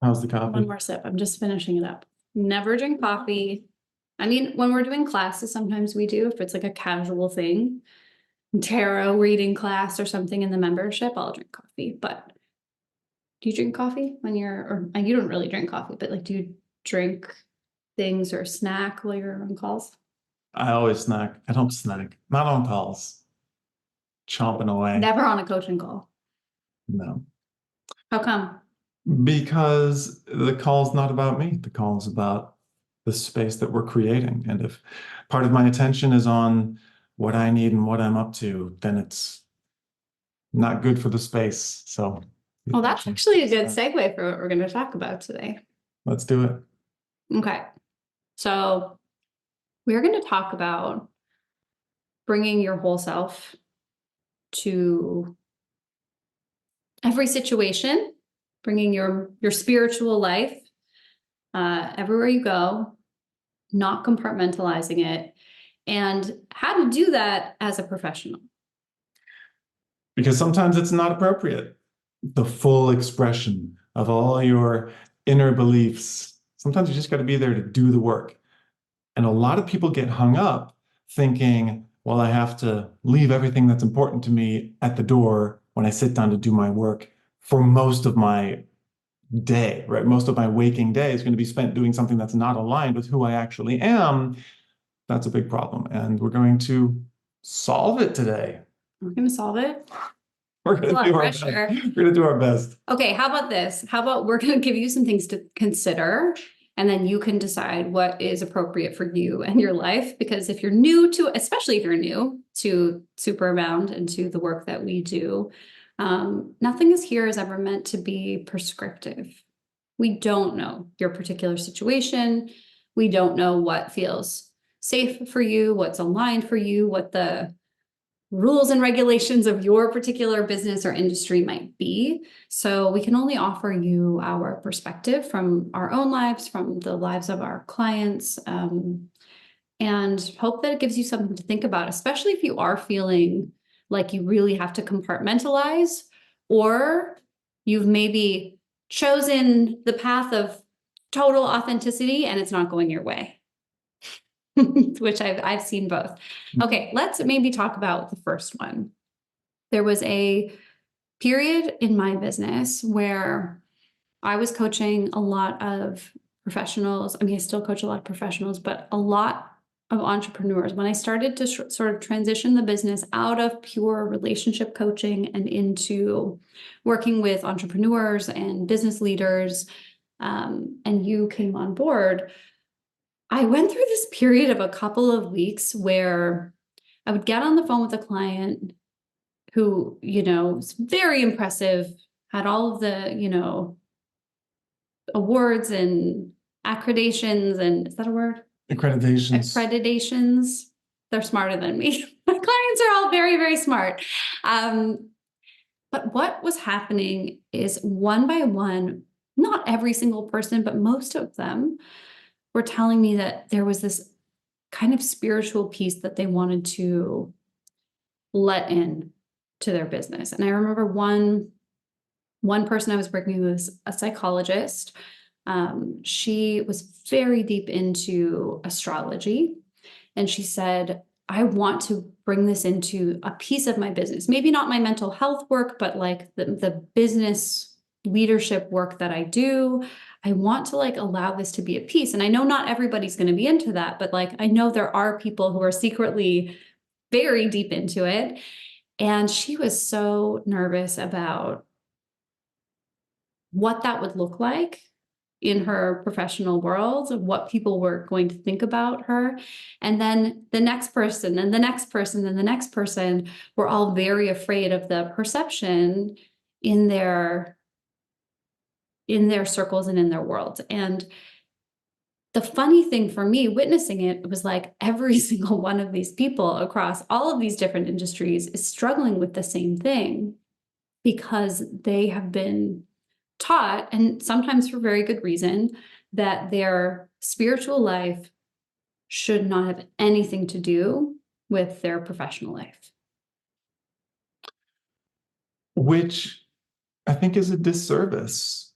How's the One coffee? more sip. I'm just finishing it up. Never drink coffee. I mean, when we're doing classes, sometimes we do, if it's like a casual thing, tarot reading class or something in the membership, I'll drink coffee. But do you drink coffee when or you don't really drink coffee, but like, do you drink things or snack while you're on calls? I always snack. I don't snack. Not on calls. Chomping away. Never on a coaching call. No. How come? Because the call's not about me. The call is about the space that we're creating. And if part of my attention is on what I need and what I'm up to, then it's not good for the space. So Well, that's actually a good segue for what we're going to talk about today. let's do it. Okay. So we're going to talk about bringing your whole self to every situation, bringing your spiritual life everywhere you go, not compartmentalizing it, and how to do that as a professional. Because sometimes it's not appropriate. The full expression of all your inner beliefs. Sometimes you just got to be there to do the work. And a lot of people get hung up thinking, well, I have to leave everything that's important to me at the door when I sit down to do my work for most of my day, right? Most of my waking day is going to be spent doing something that's not aligned with who I actually am. That's a big problem. And we're going to solve it today. We're going to solve it. We're going to do our best. We're going to do our best. Okay, how about this? How about we're going to give you some things to consider, and then you can decide what is appropriate for you and your life. Because if you're new to, especially if you're new to Superabound and to the work that we do, nothing is here is ever meant to be prescriptive. We don't know your particular situation. We don't know what feels safe for you, what's aligned for you, what the rules and regulations of your particular business or industry might be. So we can only offer you our perspective from our own lives, from the lives of our clients, and hope that it gives you something to think about, especially if you are feeling like you really have to compartmentalize, or you've maybe chosen the path of total authenticity and it's not going your way. Which I've seen both. Okay, let's maybe talk about the first one. There was a period in my business where I was coaching a lot of professionals. I mean, I still coach a lot of professionals, but a lot of entrepreneurs. When I started to sort of transition the business out of pure relationship coaching and into working with entrepreneurs and business leaders, and you came on board, I went through this period of a couple of weeks where I would get on the phone with a client who, was very impressive, had all of the, awards and accreditations, and is that a word? Accreditations. Accreditations. They're smarter than me. My clients are all very, very smart. But what was happening is one by one, not every single person, but most of them were telling me that there was this kind of spiritual piece that they wanted to let in to their business. And I remember one person I was working with was a psychologist. She was very deep into astrology. And she said, I want to bring this into a piece of my business. Maybe not my mental health work, but like the business leadership work that I do. I want to like allow this to be a piece. And I know not everybody's going to be into that, but like I know there are people who are secretly very deep into it. And she was so nervous about what that would look like in her professional world, of what people were going to think about her. And then the next person and the next person and the next person were all very afraid of the perception in their circles and in their world. And the funny thing for me witnessing it was like every single one of these people across all of these different industries is struggling with the same thing, because they have been taught, and sometimes for very good reason, that their spiritual life should not have anything to do with their professional life. Which I think is a disservice.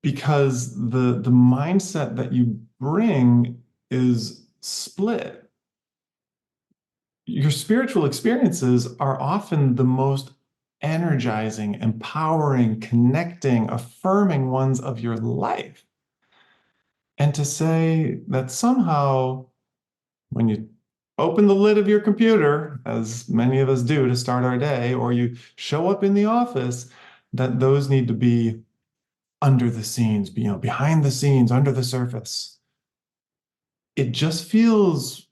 because the mindset that you bring is split. Your spiritual experiences are often the most energizing, empowering, connecting, affirming ones of your life. And to say that somehow, when you open the lid of your computer, as many of us do to start our day, or you show up in the office, that those need to be under the scenes, behind the scenes, under the surface. It just feels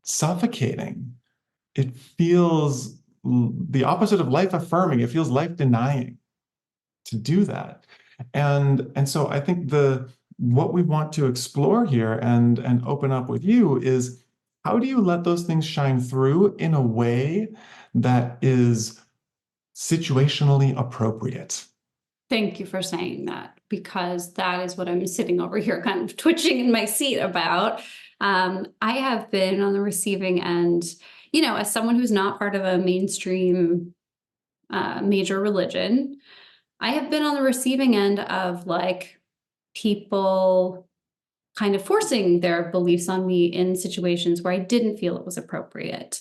suffocating. It feels the opposite of life affirming. It feels life denying to do that. And so I think the what we want to explore here and open up with you is, how do you let those things shine through in a way that is situationally appropriate? Thank you for saying that, because that is what I'm sitting over here kind of twitching in my seat about. I have been on the receiving end, as someone who's not part of a mainstream major religion. I have been on the receiving end of like people kind of forcing their beliefs on me in situations where I didn't feel it was appropriate.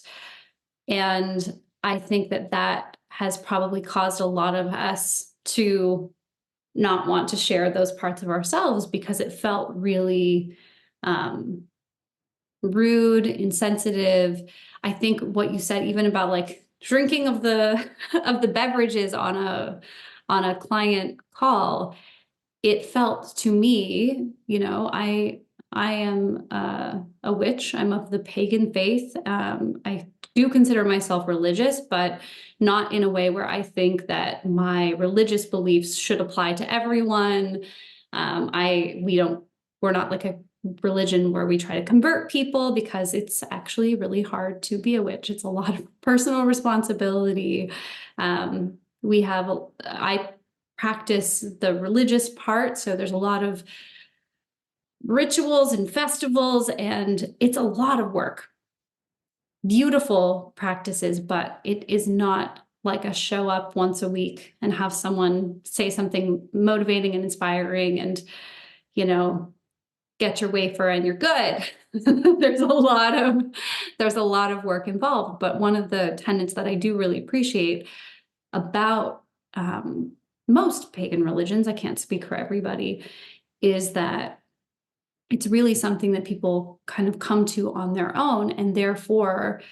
And I think that that has probably caused a lot of us to not want to share those parts of ourselves, because it felt really um, rude, insensitive. I think what you said, even about like drinking of the of the beverages on a client call, it felt to me, I am a witch. I'm of the pagan faith. I do consider myself religious, but not in a way where I think that my religious beliefs should apply to everyone. We're not like a religion where we try to convert people, because it's actually really hard to be a witch. It's a lot of personal responsibility. I practice the religious part, so there's a lot of rituals and festivals, and it's a lot of work. Beautiful practices, but it is not like a show up once a week and have someone say something motivating and inspiring and, get your wafer and you're good. There's a lot of work involved. But one of the tenets that I do really appreciate about most pagan religions, I can't speak for everybody, is that it's really something that people kind of come to on their own. And therefore,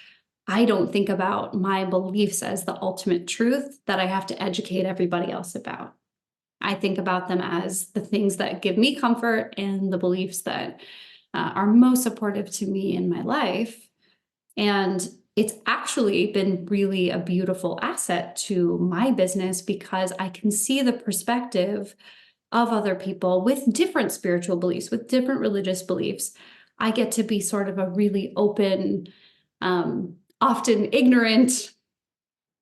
I don't think about my beliefs as the ultimate truth that I have to educate everybody else about. I think about them as the things that give me comfort and the beliefs that are most supportive to me in my life. And it's actually been really a beautiful asset to my business, because I can see the perspective of other people with different spiritual beliefs, with different religious beliefs. I get to be sort of a really open, often ignorant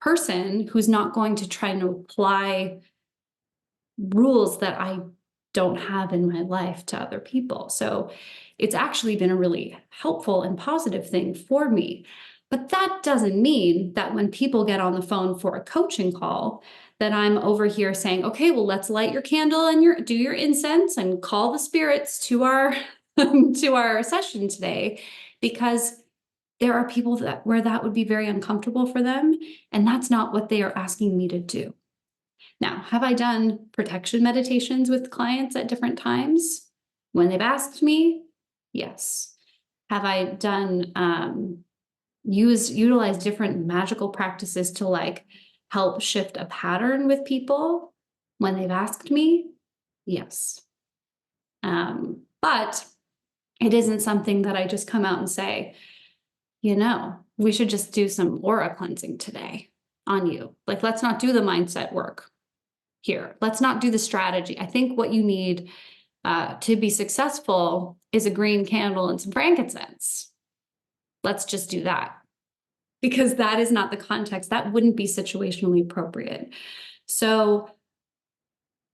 person who's not going to try to apply rules that I don't have in my life to other people. So it's actually been a really helpful and positive thing for me. But that doesn't mean that when people get on the phone for a coaching call, that I'm over here saying, okay, well, let's light your candle and do your incense and call the spirits to our to our session today, because there are people where that would be very uncomfortable for them, and that's not what they are asking me to do. Now, have I done protection meditations with clients at different times when they've asked me? Yes. Have I done utilize different magical practices to like help shift a pattern with people when they've asked me? Yes. But it isn't something that I just come out and say, we should just do some aura cleansing today on you. Like, let's not do the mindset work here. Let's not do the strategy. I think what you need to be successful is a green candle and some frankincense. Let's just do that, because that is not the context. That wouldn't be situationally appropriate. So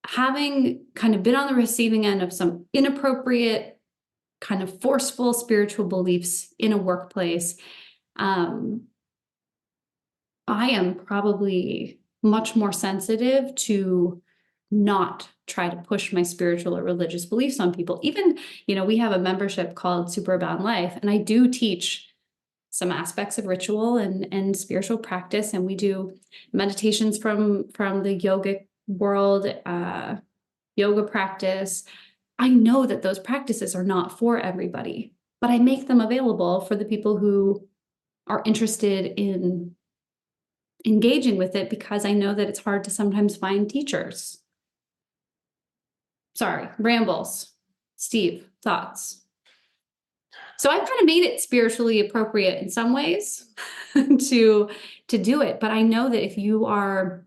having kind of been on the receiving end of some inappropriate, kind of forceful spiritual beliefs in a workplace, I am probably much more sensitive to not try to push my spiritual or religious beliefs on people. Even, we have a membership called Super Abound Life, and I do teach some aspects of ritual and spiritual practice, and we do meditations from the yogic world, yoga practice. I know that those practices are not for everybody, but I make them available for the people who are interested in engaging with it, because I know that it's hard to sometimes find teachers. Sorry, rambles. Steve, thoughts? So I've kind of made it spiritually appropriate in some ways to do it. But I know that if you are,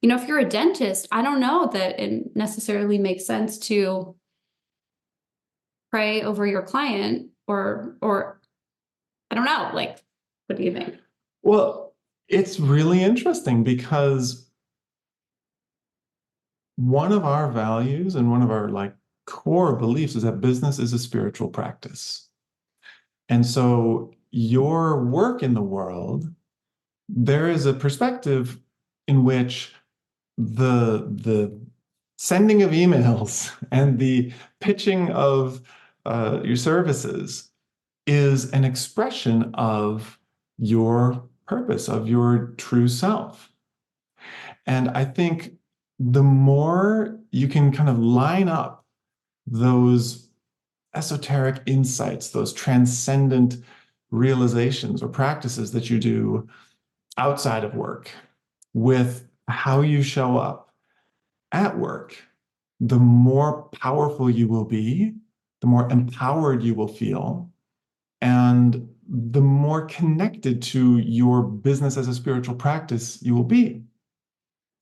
if you're a dentist, I don't know that it necessarily makes sense to pray over your client, or I don't know, like, what do you think? Well, it's really interesting because one of our values and one of our like core beliefs is that business is a spiritual practice. And so your work in the world, there is a perspective in which the sending of emails and the pitching of your services is an expression of your purpose, of your true self. And I think the more you can kind of line up those esoteric insights, those transcendent realizations or practices that you do outside of work with how you show up at work, the more powerful you will be, the more empowered you will feel, and the more connected to your business as a spiritual practice you will be.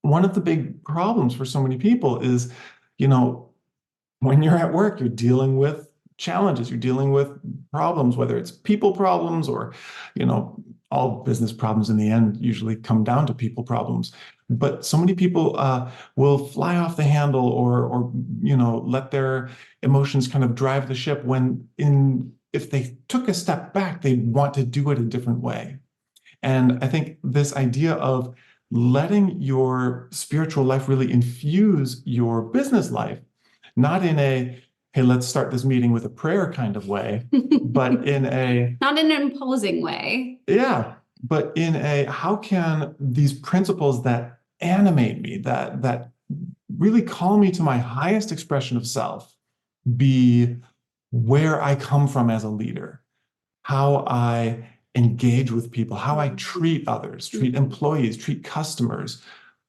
One of the big problems for so many people is, when you're at work, you're dealing with challenges, you're dealing with problems, whether it's people problems or, all business problems in the end usually come down to people problems. But so many people will fly off the handle or let their emotions kind of drive the ship when if they took a step back, they'd want to do it a different way. And I think this idea of letting your spiritual life really infuse your business life, not in a, hey, let's start this meeting with a prayer kind of way, but in a... Not in an imposing way. Yeah, but in a, how can these principles that animate me, that really call me to my highest expression of self, be where I come from as a leader, how I engage with people, how I treat others, treat employees, treat customers.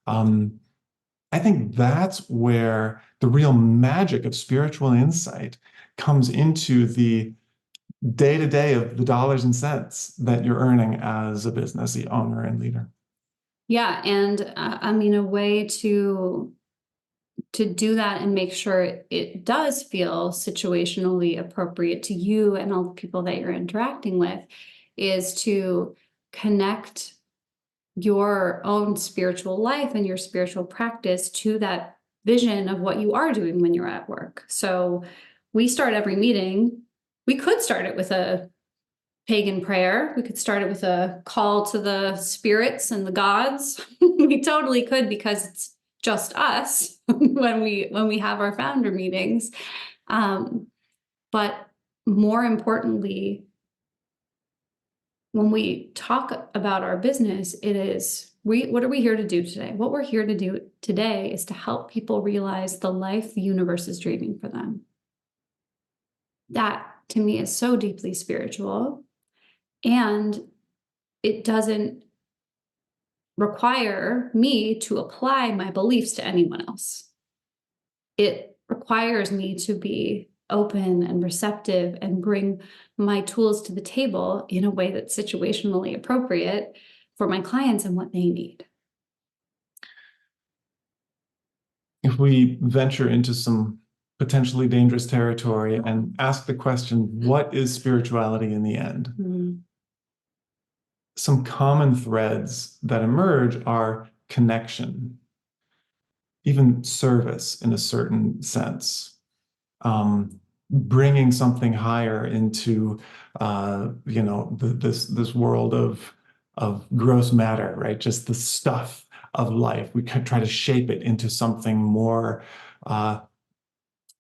I think that's where the real magic of spiritual insight comes into the day-to-day of the dollars and cents that you're earning as a business owner and leader. Yeah, and a way to do that and make sure it does feel situationally appropriate to you and all the people that you're interacting with is to connect your own spiritual life and your spiritual practice to that vision of what you are doing when you're at work. So we start every meeting. We could start it with a pagan prayer. We could start it with a call to the spirits and the gods. We totally could, because it's just us when we have our founder meetings. But more importantly, when we talk about our business, it is, what are we here to do today? What we're here to do today is to help people realize the life the universe is dreaming for them. That, to me, is so deeply spiritual, and it doesn't require me to apply my beliefs to anyone else. It requires me to be open and receptive and bring my tools to the table in a way that's situationally appropriate for my clients and what they need. If we venture into some potentially dangerous territory and ask the question, what is spirituality in the end? Mm-hmm. Some common threads that emerge are connection, even service in a certain sense, bringing something higher into this world of gross matter, right? Just the stuff of life. We could try to shape it into something more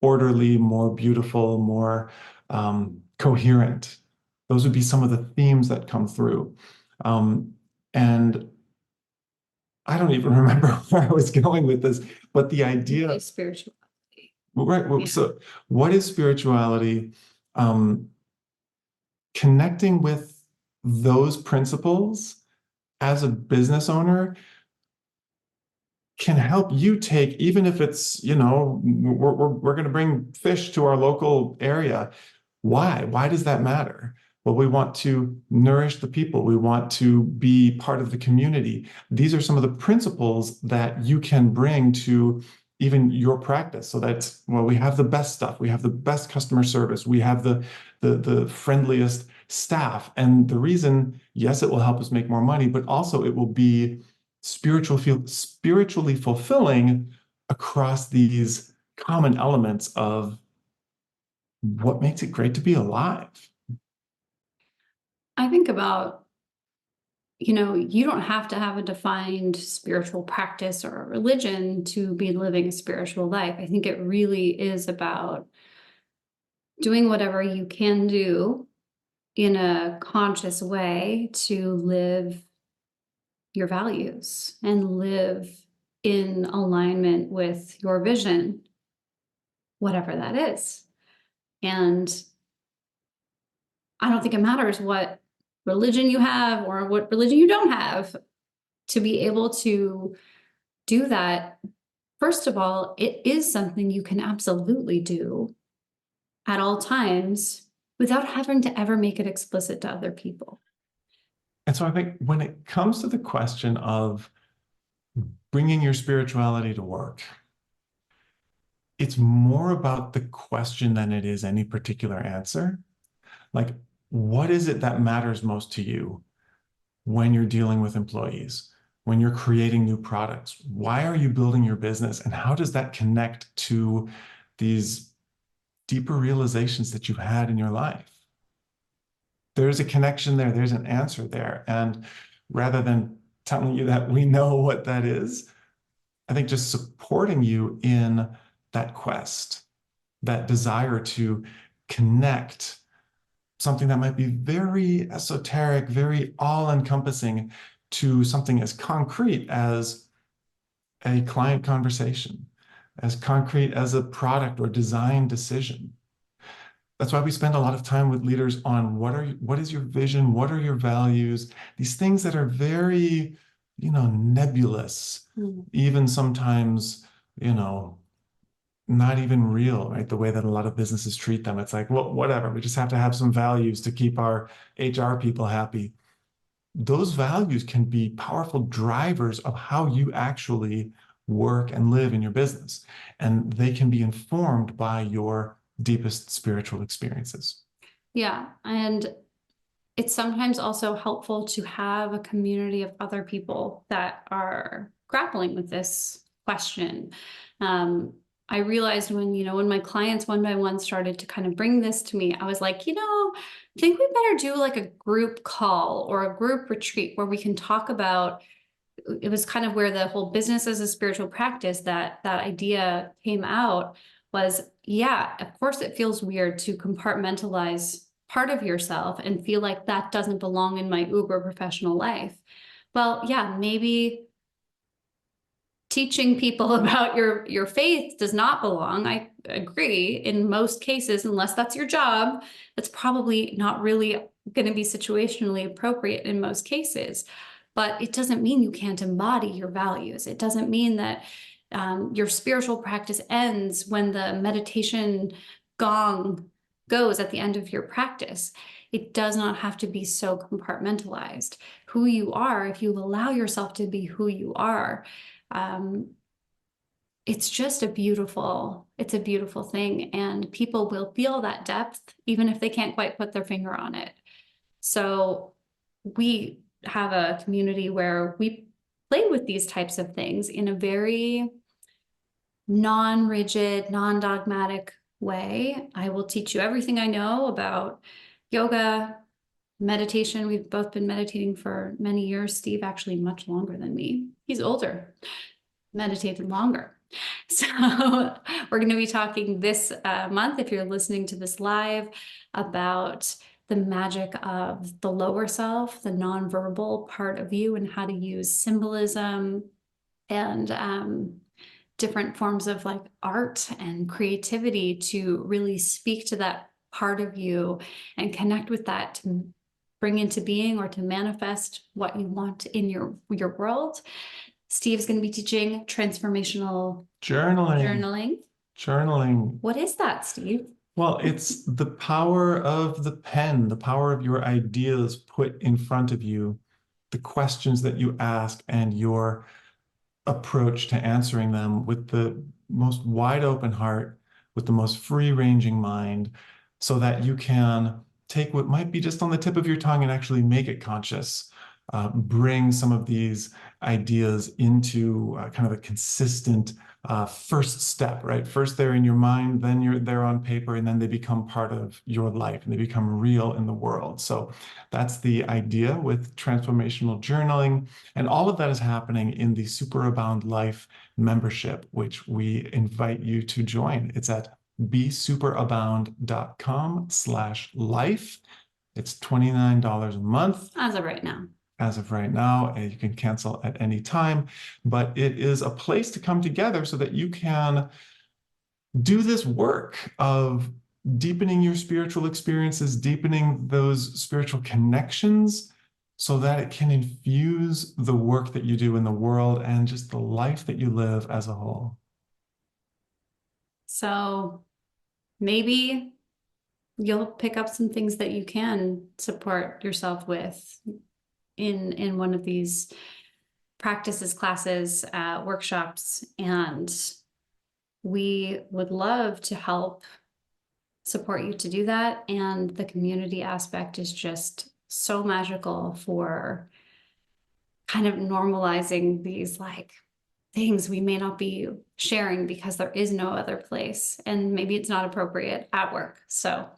orderly, more beautiful, more coherent. Those would be some of the themes that come through. And I don't even remember where I was going with this, but the idea, Spirituality. right? Yeah. So, what is spirituality? Connecting with those principles as a business owner can help you take, even if it's, we're going to bring fish to our local area. Why? Why does that matter? Well, we want to nourish the people. We want to be part of the community. These are some of the principles that you can bring to even your practice, so that, well, we have the best stuff. We have the best customer service. We have the friendliest staff. And the reason, yes, it will help us make more money, but also it will be spiritually fulfilling across these common elements of what makes it great to be alive. I think about, you don't have to have a defined spiritual practice or religion to be living a spiritual life. I think it really is about doing whatever you can do in a conscious way to live your values and live in alignment with your vision, whatever that is. And I don't think it matters what religion you have or what religion you don't have, to be able to do that. First of all, it is something you can absolutely do at all times without having to ever make it explicit to other people. And so I think when it comes to the question of bringing your spirituality to work, it's more about the question than it is any particular answer. Like, what is it that matters most to you when you're dealing with employees, when you're creating new products? Why are you building your business? And how does that connect to these deeper realizations that you've had in your life? There's a connection there, there's an answer there. And rather than telling you that we know what that is, I think just supporting you in that quest, that desire to connect something that might be very esoteric, very all-encompassing, to something as concrete as a client conversation, as concrete as a product or design decision. That's why we spend a lot of time with leaders on what is your vision? What are your values? These things that are very, nebulous, even sometimes, not even real, right? The way that a lot of businesses treat them. It's like, well, whatever. We just have to have some values to keep our HR people happy. Those values can be powerful drivers of how you actually work and live in your business. And they can be informed by your deepest spiritual experiences. Yeah. And it's sometimes also helpful to have a community of other people that are grappling with this question. I realized when my clients one by one started to kind of bring this to me, I was like, I think we better do like a group call or a group retreat where we can talk about. It was kind of where the whole business as a spiritual practice, that idea came out. Was, yeah, of course it feels weird to compartmentalize part of yourself and feel like that doesn't belong in my uber professional life. Well, yeah, maybe teaching people about your faith does not belong. I agree. In most cases, unless that's your job, that's probably not really going to be situationally appropriate in most cases. But it doesn't mean you can't embody your values. It doesn't mean that your spiritual practice ends when the meditation gong goes at the end of your practice. It does not have to be so compartmentalized. Who you are, if you allow yourself to be who you are, it's just a beautiful thing. And people will feel that depth, even if they can't quite put their finger on it. So we have a community where we play with these types of things in a very non-rigid, non-dogmatic way. I will teach you everything I know about yoga, meditation. We've both been meditating for many years. Steve actually much longer than me. He's older, meditated longer. So we're going to be talking this month, if you're listening to this live, about the magic of the lower self, the nonverbal part of you, and how to use symbolism and different forms of like art and creativity to really speak to that part of you and connect with that to bring into being or to manifest what you want in your world. Steve's going to be teaching transformational Journaling. Journaling. What is that, Steve? Well, it's the power of the pen, the power of your ideas put in front of you, the questions that you ask, and your approach to answering them with the most wide open heart, with the most free-ranging mind, so that you can take what might be just on the tip of your tongue and actually make it conscious. Bring some of these ideas into kind of a consistent first step, right? First they're in your mind, then they're on paper, and then they become part of your life and they become real in the world. So that's the idea with transformational journaling. And all of that is happening in the Superabound Life membership, which we invite you to join. It's at besuperabound.com/life. It's $29 a month. As of right now. As of right now, and you can cancel at any time, but it is a place to come together so that you can do this work of deepening your spiritual experiences, deepening those spiritual connections, so that it can infuse the work that you do in the world and just the life that you live as a whole. So maybe you'll pick up some things that you can support yourself with in one of these practices, classes, workshops, and we would love to help support you to do that. And the community aspect is just so magical for kind of normalizing these like things we may not be sharing because there is no other place, and maybe it's not appropriate at work. So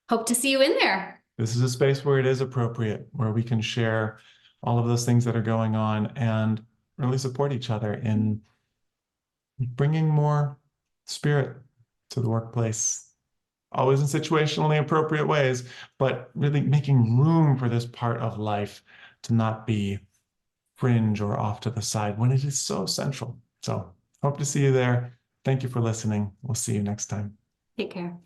hope to see you in there. This is a space where it is appropriate, where we can share all of those things that are going on and really support each other in bringing more spirit to the workplace, always in situationally appropriate ways, but really making room for this part of life to not be fringe or off to the side when it is so central. So hope to see you there. Thank you for listening. We'll see you next time. Take care.